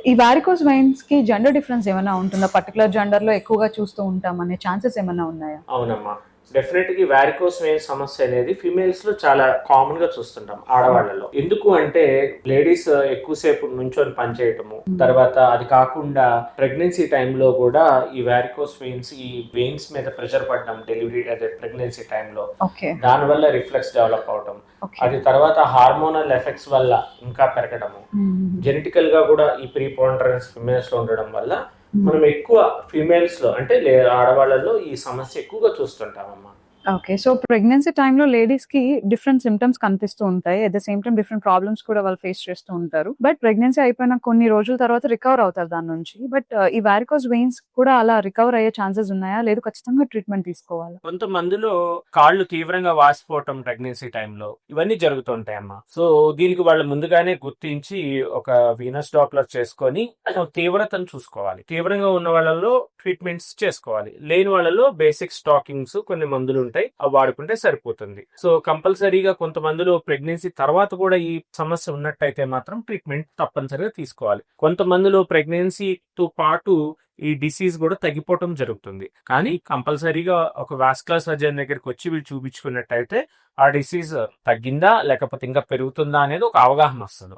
ఈ varicose veins కి gender difference ఏమైనా ఉంటుందా? పర్టికులర్ జెండర్ లో ఎక్కువగా చూస్తూ ఉంటాం అనే ఛాన్సెస్ ఏమైనా ఉన్నాయా? అవునమ్మా. డెఫినెట్‌గా వారికోస్ వెయిన్ సమస్య అనేది ఫీమేల్స్‌లో చాలా కామన్‌గా చూస్తుంటాం ఆడవాళ్ళలో. ఎందుకు అంటే లేడీస్ ఎక్కువ సేపు నుంచొని పని చేయటము, తర్వాత అది కాకుండా ప్రెగ్నెన్సీ టైంలో కూడా ఈ వారికోస్ వెయిన్స్ ఈ వెయిన్స్ మీద ప్రెషర్ పడడం డెలివరీ అదే ప్రెగ్నెన్సీ టైంలో ఓకే. దానివల్ల రిఫ్లెక్స్ డెవలప్ అవటం, ఓకే. అది తర్వాత హార్మోనల్ ఎఫెక్ట్స్ వల్ల ఇంకా పెరగడము, జెనెటికల్ గా కూడా ఈ ప్రీపోండరెన్స్ ఫిమేల్స్ లో ఉండడం వల్ల మనం ఎక్కువ ఫీమేల్స్ లో అంటే ఆడవాళ్ళలో ఈ సమస్య ఎక్కువగా చూస్తుంటామమ్మా. ఓకే. సో, ప్రెగ్నెన్సీ టైమ్‌లో లేడీస్‌కి డిఫరెంట్ సింప్టమ్స్ కనిపిస్తూ ఉంటాయి. At the same time different problems కూడా వాళ్ళు ఫేస్ చేస్తూ ఉంటారు. బట్ ప్రెగ్నెన్సీ అయిపోయిన కొన్ని రోజుల తర్వాత రికవర్ అవుతారు దాని నుంచి. బట్ ఈ వారికోస్ వెయిన్స్ కూడా అలా రికవర్ అయ్యే ఛాన్సెస్ ఉన్నాయా? లేదు ఖచ్చితంగా ట్రీట్మెంట్ తీసుకోవాలా? కొంతమందిలో కాళ్ళు తీవ్రంగా వాసిపోవటం ప్రెగ్నెన్సీ టైంలో ఇవన్నీ జరుగుతుంటాయమ్మా. సో దీనికి వాళ్ళు ముందుగానే గుర్తించి ఒక వీనస్ డాప్లర్ చేసుకొని తీవ్రతను చూసుకోవాలి. తీవ్రంగా ఉన్న వాళ్ళలో ట్రీట్మెంట్స్ చేసుకోవాలి. లేని వాళ్ళలో బేసిక్ స్టాకింగ్స్ కొన్ని మందులు ఉంటాయి, అవి వాడుకుంటే సరిపోతుంది. సో కంపల్సరీగా కొంతమందిలో ప్రెగ్నెన్సీ తర్వాత కూడా ఈ సమస్య ఉన్నట్టయితే మాత్రం ట్రీట్మెంట్ తప్పనిసరిగా తీసుకోవాలి. కొంతమందిలో ప్రెగ్నెన్సీతో పాటు ఈ డిసీజ్ కూడా తగ్గిపోవటం జరుగుతుంది. కానీ కంపల్సరీగా ఒక వాస్కులర్ సర్జన్ దగ్గరికి వచ్చి వీళ్ళు చూపించుకున్నట్టయితే ఆ డిసీజ్ తగ్గిందా లేకపోతే ఇంకా పెరుగుతుందా అనేది ఒక అవగాహన వస్తుంది.